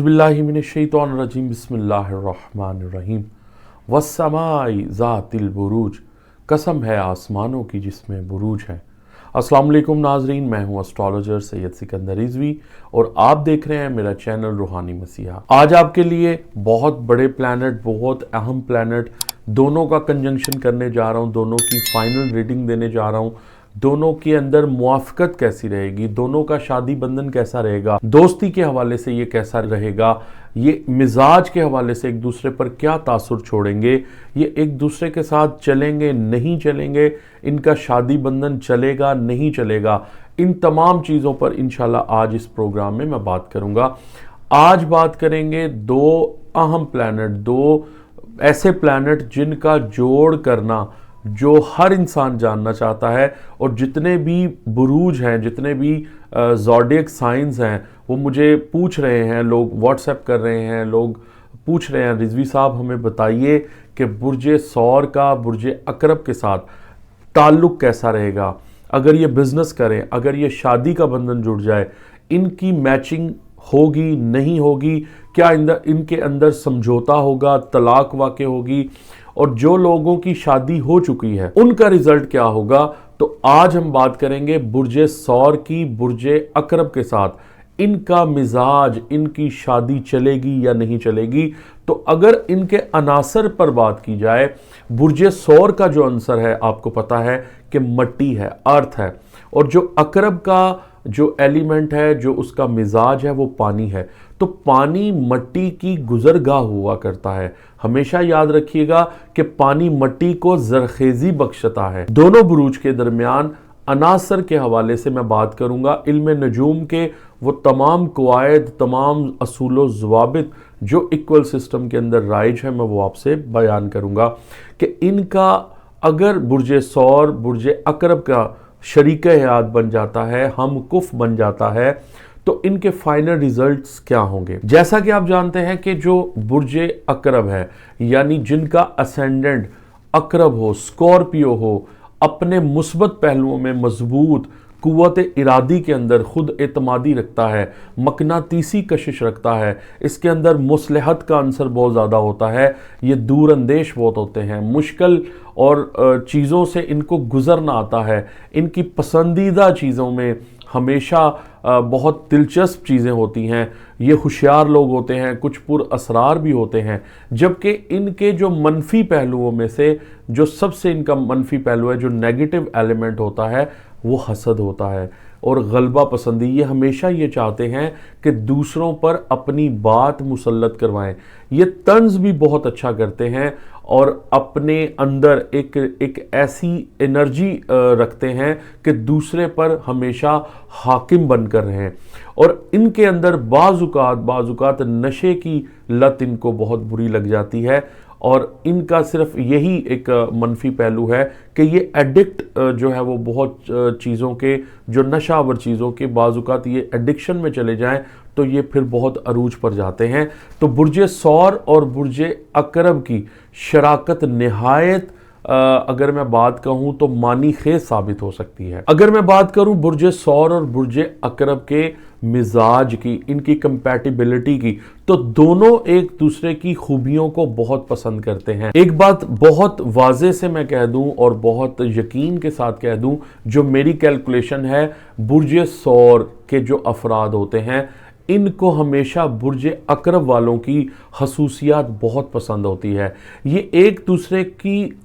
औज़ुबिल्लाहि मिनश्शैतानिर्रजीम बिस्मिल्लाहिर्रहमानिर्रहीम वस्समाई ज़ातिल बुरूज। कसम है आसमानों की जिसमें बुरूज हैं। अस्सलाम वालेकुम नाजरीन, मैं हूं एस्ट्रोलॉजर सैयद सिकंदर रिजवी और आप देख रहे हैं मेरा चैनल रूहानी मसीहा। आज आपके लिए बहुत बड़े प्लैनेट, बहुत अहम प्लैनेट दोनों का कंजंक्शन करने जा रहा हूं, दोनों की फाइनल रीडिंग देने जा रहा हूं। दोनों के अंदर मुआफ़क़त कैसी रहेगी, दोनों का शादी बंधन कैसा रहेगा, दोस्ती के हवाले से ये कैसा रहेगा, ये मिजाज के हवाले से एक दूसरे पर क्या तासुर छोड़ेंगे, ये एक दूसरे के साथ चलेंगे नहीं चलेंगे, इनका शादी बंधन चलेगा नहीं चलेगा, इन तमाम चीज़ों पर इंशाल्लाह आज इस प्रोग्राम में मैं बात करूँगा। आज बात करेंगे दो अहम प्लैनेट, दो ऐसे प्लैनेट जिनका जोड़ करना जो हर इंसान जानना चाहता है। और जितने भी बुरूज हैं, जितने भी ज़ोडिएक साइंस हैं, वो मुझे पूछ रहे हैं, लोग व्हाट्सएप कर रहे हैं, लोग पूछ रहे हैं रिजवी साहब हमें बताइए कि बुर्जे सौर का बुर्जे अकरब के साथ ताल्लुक़ कैसा रहेगा, अगर ये बिज़नेस करें, अगर ये शादी का बंधन जुड़ जाए, इनकी मैचिंग होगी नहीं होगी, क्या इनके अंदर समझौता होगा, तलाक वाक़ होगी, और जो लोगों की शादी हो चुकी है उनका रिजल्ट क्या होगा। तो आज हम बात करेंगे बुर्जे सौर की बुर्जे अकरब के साथ इनका मिजाज, इनकी शादी चलेगी या नहीं चलेगी। तो अगर इनके अनासर पर बात की जाए, बुर्जे सौर का जो अंसर है आपको पता है कि मट्टी है, अर्थ है, और जो अकरब का जो एलिमेंट है, जो उसका मिजाज है, वो पानी है। तो पानी मट्टी की गुजरगाह हुआ करता है। हमेशा याद रखिएगा कि पानी मट्टी को जरखेजी बख्शता है। दोनों बुरूज के दरमियान अनासर के हवाले से मैं बात करूंगा। इल्म नजूम के वो तमाम कवायद, तमाम असूल ज़वाबित जो इक्वल सिस्टम के अंदर राइज है, मैं वो आपसे बयान करूंगा कि इनका अगर बुर्जे सौर बुर्जे अकरब का शरीक हयात बन जाता है, हम कुफ बन जाता है, तो इनके फाइनल रिजल्ट्स क्या होंगे। जैसा कि आप जानते हैं कि जो बुर्जे अकरब है, यानी जिनका असेंडेंट अकरब हो, स्कॉर्पियो हो, अपने मुस्बत पहलुओं में मजबूत, कुव्वत इरादी के अंदर खुद एतमादी रखता है, मकनातीसी कशिश रखता है, इसके अंदर मुसलहत का अंसर बहुत ज़्यादा होता है, ये दूर अंदेश बहुत होते हैं, मुश्किल और चीज़ों से इनको गुजरना आता है, इनकी पसंदीदा चीज़ों में हमेशा बहुत दिलचस्प चीज़ें होती हैं, ये होशियार लोग होते हैं, कुछ पुर असरार भी होते हैं। जबकि इनके जो मनफी पहलुओं में से जो सबसे इनका मनफी पहलू है, जो नेगेटिव एलिमेंट होता है, वो हसद होता है और गलबा पसंदी। ये हमेशा ये चाहते हैं कि दूसरों पर अपनी बात मुसल्लत करवाएं। ये तंज भी बहुत अच्छा करते हैं और अपने अंदर एक ऐसी एनर्जी रखते हैं कि दूसरे पर हमेशा हाकिम बनकर रहें। और इनके अंदर बाज़ुकात नशे की लत इनको बहुत बुरी लग जाती है और इनका सिर्फ यही एक मनफी पहलू है कि ये एडिक्ट जो है वो बहुत चीज़ों के, जो नशावर चीज़ों के, बाज़ुकात ये एडिक्शन में चले जाएं तो ये फिर बहुत अरूज पर जाते हैं। तो बुर्जे सौर और बुर्जे अकरब की शराकत निहायत अगर मैं बात कहूं तो मानी खेज साबित हो सकती है। अगर मैं बात करूं बुर्जे सौर और बुर्जे अकरब के मिजाज की, इनकी कंपैटिबिलिटी की, तो दोनों एक दूसरे की खूबियों को बहुत पसंद करते हैं। एक बात बहुत वाज़े से मैं कह दूं और बहुत यकीन के साथ कह दूं, जो मेरी कैलकुलेशन है, बुर्जे सौर के जो अफराद होते हैं इनको हमेशा बुर्जे अकरब वालों की खसूसियात बहुत पसंद होती है। ये एक दूसरे की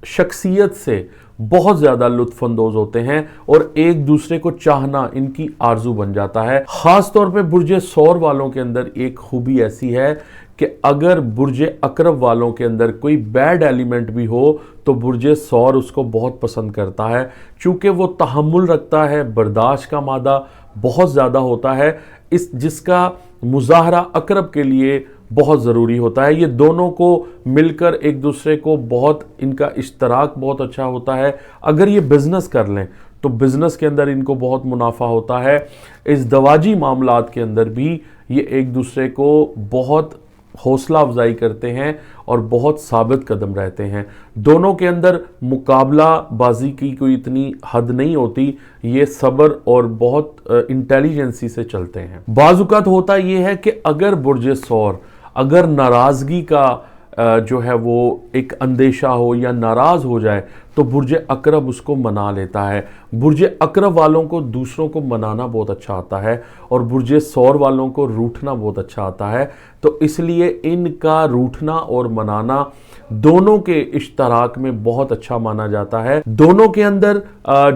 शख्सियत से बहुत ज़्यादा लुत्फ़अंदोज़ होते हैं और एक दूसरे को चाहना इनकी आरजू बन जाता है। ख़ास तौर पे बुर्जे सौर वालों के अंदर एक खूबी ऐसी है कि अगर बुर्जे अकरब वालों के अंदर कोई बैड एलिमेंट भी हो तो बुर्जे सौर उसको बहुत पसंद करता है, चूँकि वो तहम्मुल रखता है, बर्दाश्त का मादा बहुत ज़्यादा होता है, जिसका मुजाहरा अकरब के लिए बहुत ज़रूरी होता है। ये दोनों को मिलकर एक दूसरे को बहुत, इनका इश्तराक बहुत अच्छा होता है। अगर ये बिज़नेस कर लें तो बिज़नेस के अंदर इनको बहुत मुनाफा होता है। इस दवाजी मामलात के अंदर भी ये एक दूसरे को बहुत حوصلہ افزائی کرتے ہیں اور بہت ثابت قدم رہتے ہیں. دونوں کے اندر مقابلہ بازی کی کوئی اتنی حد نہیں ہوتی, یہ صبر اور بہت انٹیلیجنسی سے چلتے ہیں. بعض اوقات ہوتا یہ ہے کہ اگر برج ثور اگر ناراضگی کا جو ہے وہ ایک اندیشہ ہو یا ناراض ہو جائے تو برج عقرب اس کو منا لیتا ہے. برج عقرب والوں کو دوسروں کو منانا بہت اچھا آتا ہے اور برج ثور والوں کو روٹھنا بہت اچھا آتا ہے. تو اس لیے ان کا روٹھنا اور منانا دونوں کے اشتراک میں بہت اچھا مانا جاتا ہے. دونوں کے اندر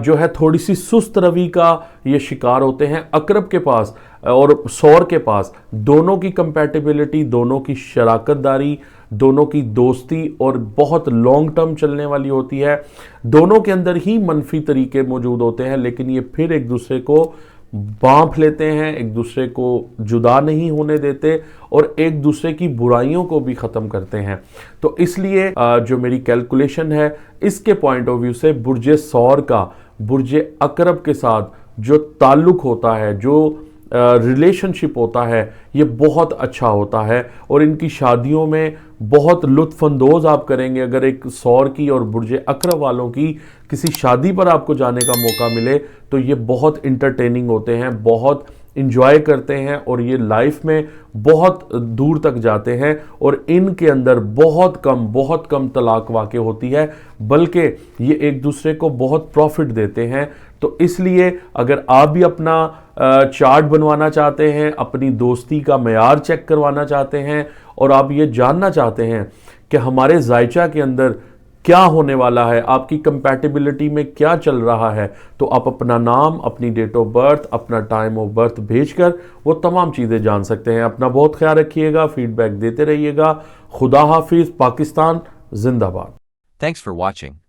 جو ہے تھوڑی سی سست روی کا یہ شکار ہوتے ہیں. عقرب کے پاس اور ثور کے پاس دونوں کی کمپیٹیبلٹی, دونوں کی شراکت داری, دونوں کی دوستی اور بہت لانگ ٹرم چلنے والی ہوتی ہے. دونوں کے اندر ہی منفی طریقے موجود ہوتے ہیں, لیکن یہ پھر ایک دوسرے کو بانپ لیتے ہیں, ایک دوسرے کو جدا نہیں ہونے دیتے اور ایک دوسرے کی برائیوں کو بھی ختم کرتے ہیں. تو اس لیے جو میری کیلکولیشن ہے اس کے پوائنٹ آف ویو سے برج ثور کا برج عقرب کے ساتھ جو تعلق ہوتا ہے, جو ریلیشن شپ ہوتا ہے, یہ بہت اچھا ہوتا ہے اور ان کی شادیوں میں بہت لطف اندوز آپ کریں گے. اگر ایک ثور کی اور برج عقرب والوں کی کسی شادی پر آپ کو جانے کا موقع ملے تو یہ بہت انٹرٹیننگ ہوتے ہیں, بہت انجوائے کرتے ہیں اور یہ لائف میں بہت دور تک جاتے ہیں. اور ان کے اندر بہت کم طلاق واقع ہوتی ہے, بلکہ یہ ایک دوسرے کو بہت پروفٹ دیتے ہیں. تو اس لیے اگر آپ بھی اپنا چارٹ بنوانا چاہتے ہیں, اپنی دوستی کا معیار چیک کروانا چاہتے ہیں اور آپ یہ جاننا چاہتے ہیں کہ ہمارے ذائچہ کے اندر کیا ہونے والا ہے, آپ کی کمپیٹیبلٹی میں کیا چل رہا ہے, تو آپ اپنا نام, اپنی ڈیٹ آف برتھ, اپنا ٹائم آف برتھ بھیج کر وہ تمام چیزیں جان سکتے ہیں. اپنا بہت خیال رکھیے گا, فیڈ بیک دیتے رہیے گا. خدا حافظ. پاکستان زندہ باد. Thanks for watching.